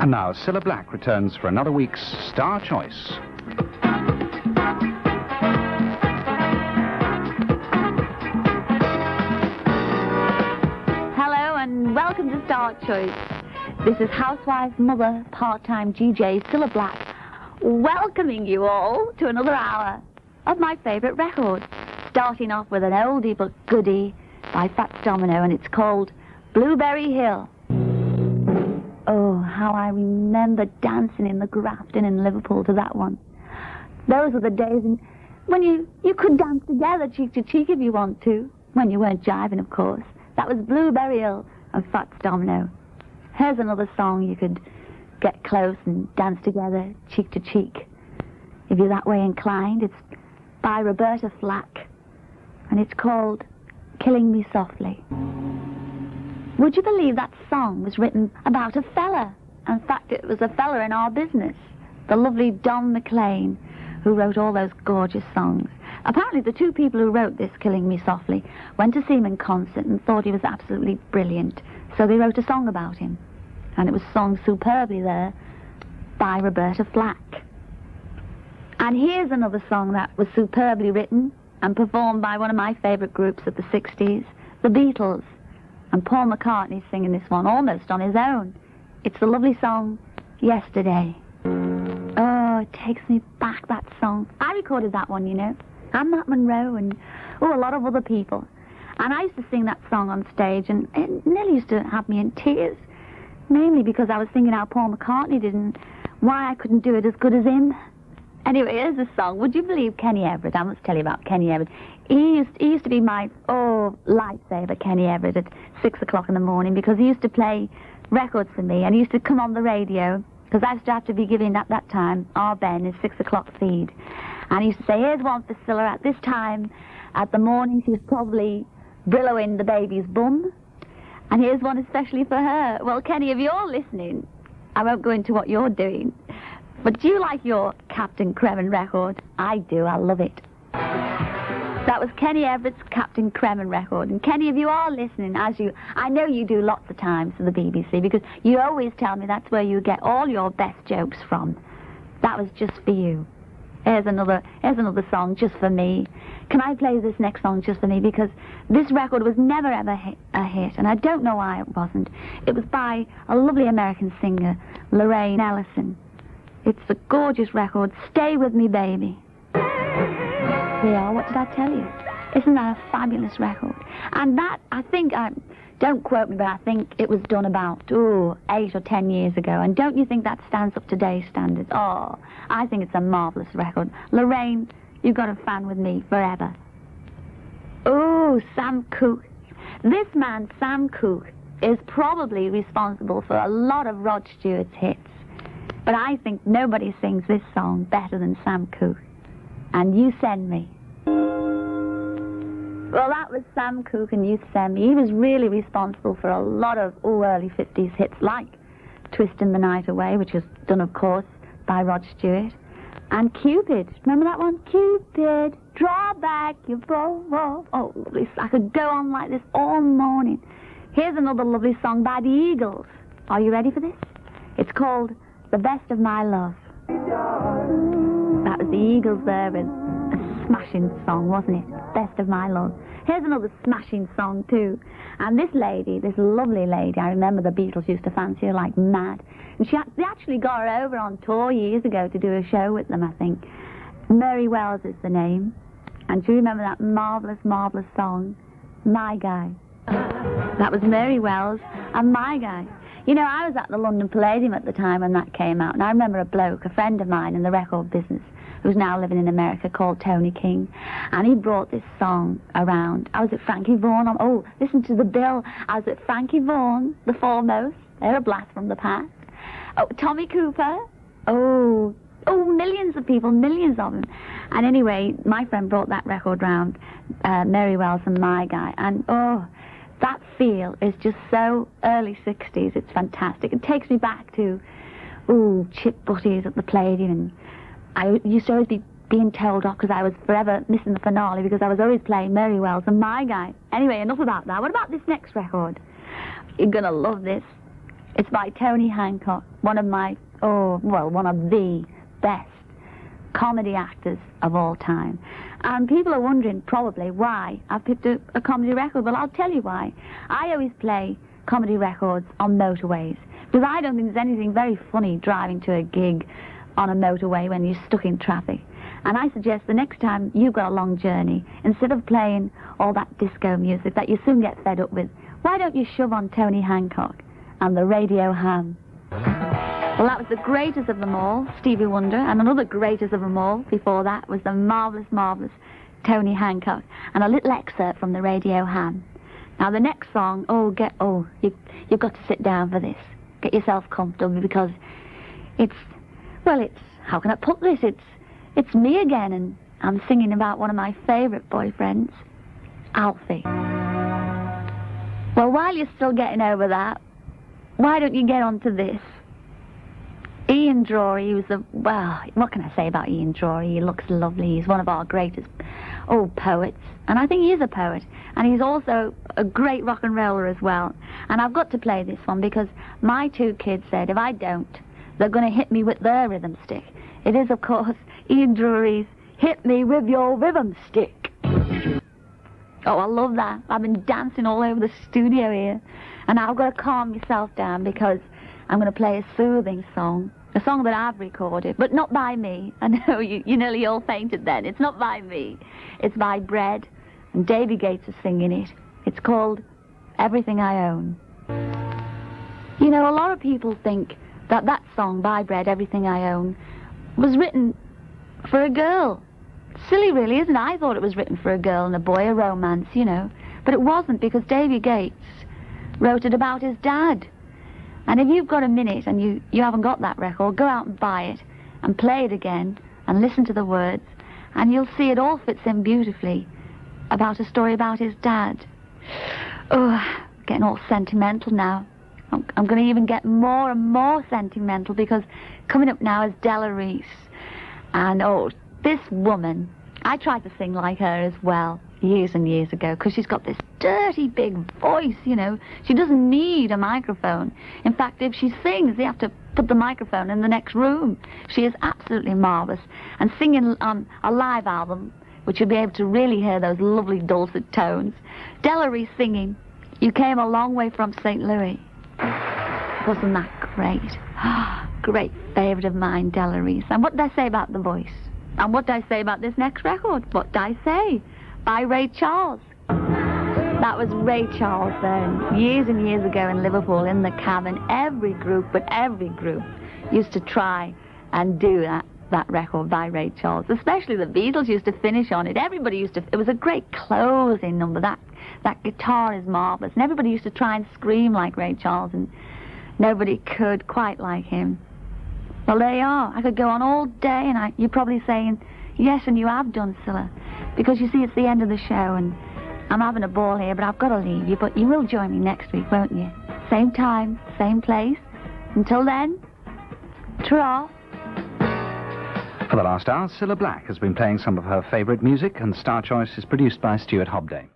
And now Cilla Black returns for another week's Star Choice. Hello and welcome to Star Choice. This is housewife, mother, part-time DJ Cilla Black, welcoming you all to another hour of my favourite record, starting off with an oldie but goodie by Fats Domino, and it's called Blueberry Hill. Oh, how I remember dancing in the Grafton in Liverpool to that one. Those were the days when you could dance together, cheek to cheek if you want to, when you weren't jiving, of course. That was Blueberry Hill and Fats Domino. Here's another song you could get close and dance together, cheek to cheek. If you're that way inclined, it's by Roberta Flack, and it's called Killing Me Softly. Would you believe that song was written about a fella? In fact, it was a fella in our business, the lovely Don McLean, who wrote all those gorgeous songs. Apparently, the two people who wrote this, Killing Me Softly, went to see him in concert and thought he was absolutely brilliant, so they wrote a song about him. And it was sung superbly there by Roberta Flack. And here's another song that was superbly written and performed by one of my favourite groups of the 60s, the Beatles. And Paul McCartney's singing this one almost on his own. It's the lovely song, Yesterday. Oh, it takes me back, that song. I recorded that one, you know. And Matt Monroe and, a lot of other people. And I used to sing that song on stage, and it nearly used to have me in tears. Mainly because I was thinking how Paul McCartney did and why I couldn't do it as good as him. Anyway, here's the song. Would you believe Kenny Everett? I must tell you about Kenny Everett. He used to be my, lifesaver, Kenny Everett, at 6 o'clock in the morning, because he used to play records for me, and he used to come on the radio, because I used to have to be giving, at that time, our Ben his 6 o'clock feed. And he used to say, here's one for Cilla at this time. At the morning, she was probably billowing the baby's bum. And here's one especially for her. Well, Kenny, if you're listening, I won't go into what you're doing, but do you like your Captain Kremen record? I do. I love it. That was Kenny Everett's Captain Kremen record. And Kenny, if you are listening, I know you do lots of times for the BBC, because you always tell me that's where you get all your best jokes from. That was just for you. Here's another song just for me. Can I play this next song just for me? Because this record was never ever a hit, and I don't know why it wasn't. It was by a lovely American singer, Lorraine Ellison. It's a gorgeous record, Stay With Me, Baby. Here we are, what did I tell you? Isn't that a fabulous record? And that, I think, don't quote me, but I think it was done about, 8 or 10 years ago. And don't you think that stands up to today's standards? Oh, I think it's a marvellous record. Lorraine, you've got a fan with me forever. Oh, Sam Cooke. This man, Sam Cooke, is probably responsible for a lot of Rod Stewart's hits. But I think nobody sings this song better than Sam Cooke. And You Send Me. Well, that was Sam Cooke and You Send Me. He was really responsible for a lot of early 50s hits, like Twisting the Night Away, which was done, of course, by Rod Stewart. And Cupid. Remember that one? Cupid, draw back your bow. Oh, lovely. I could go on like this all morning. Here's another lovely song by the Eagles. Are you ready for this? It's called The Best of My Love. That was the Eagles there with a smashing song, wasn't it? Best of My Love. Here's another smashing song too. And this lady, this lovely lady, I remember the Beatles used to fancy her like mad. And they actually got her over on tour years ago to do a show with them, I think. Mary Wells is the name. And do you remember that marvellous, marvellous song, My Guy? That was Mary Wells and My Guy. You know, I was at the London Palladium at the time when that came out, and I remember a bloke, a friend of mine in the record business, who's now living in America, called Tony King, and he brought this song around. I was at Frankie Vaughan. Listen to the bill. I was at Frankie Vaughan, the Foremost. They're a blast from the past. Oh, Tommy Cooper. Oh, millions of people, millions of them. And anyway, my friend brought that record round, Mary Wells and My Guy, and that feel is just so early 60s. It's fantastic. It takes me back to, Chip Butty's at the Palladium. And I used to always be being told off because I was forever missing the finale because I was always playing Mary Wells and My Guy. Anyway, enough about that. What about this next record? You're going to love this. It's by Tony Hancock, one of the best comedy actors of all time. And people are wondering probably why I've picked a comedy record. Well, I'll tell you why. I always play comedy records on motorways because I don't think there's anything very funny driving to a gig on a motorway when you're stuck in traffic. And I suggest the next time you've got a long journey, instead of playing all that disco music that you soon get fed up with, why don't you shove on Tony Hancock and the Radio Ham? Well, that was the greatest of them all, Stevie Wonder, and another greatest of them all before that was the marvellous, marvellous Tony Hancock, and a little excerpt from the Radio Ham. Now, the next song, you've got to sit down for this. Get yourself comfortable because how can I put this? It's me again, and I'm singing about one of my favourite boyfriends, Alfie. Well, while you're still getting over that, why don't you get on to this? Ian Drury, what can I say about Ian Drury? He looks lovely. He's one of our greatest poets. And I think he is a poet. And he's also a great rock and roller as well. And I've got to play this one because my two kids said if I don't, they're going to hit me with their rhythm stick. It is, of course, Ian Drury's Hit Me With Your Rhythm Stick. Oh, I love that. I've been dancing all over the studio here. And I've got to calm myself down because I'm going to play a soothing song. A song that I've recorded, but not by me. I know you nearly all fainted then. It's not by me. It's by Bread, and Davy Gates is singing it. It's called Everything I Own. You know, a lot of people think that song by Bread, Everything I Own, was written for a girl. It's silly, really, isn't it? I thought it was written for a girl and a boy, a romance, you know. But it wasn't, because Davy Gates wrote it about his dad. And if you've got a minute and you haven't got that record, go out and buy it and play it again and listen to the words, and you'll see it all fits in beautifully about a story about his dad. Oh, getting all sentimental now. I'm going to even get more and more sentimental because coming up now is Della Reese. And this woman, I tried to sing like her as well years and years ago because she's got this dirty big voice, you know. She doesn't need a microphone. In fact, if she sings, they have to put the microphone in the next room. She is absolutely marvellous. And singing on a live album, which you'll be able to really hear those lovely dulcet tones. Della Reese singing You Came a Long Way from St. Louis. Wasn't that great? Great favourite of mine, Della Reese. And what did I say about the voice? And what did I say about this next record? What did I say? By Ray Charles. That was Ray Charles then, years and years ago in Liverpool in the cabin. Every group used to try and do that record by Ray Charles. Especially the Beatles used to finish on it. Everybody used to. It was a great closing number. That guitar is marvellous. And everybody used to try and scream like Ray Charles, and nobody could quite like him. Well, there you are. I could go on all day, and you're probably saying, yes, and you have done, Cilla. Because you see, it's the end of the show, and I'm having a ball here, but I've got to leave you. But you will join me next week, won't you? Same time, same place. Until then, ta-ra. For the last hour, Cilla Black has been playing some of her favourite music, and Star Choice is produced by Stuart Hobday.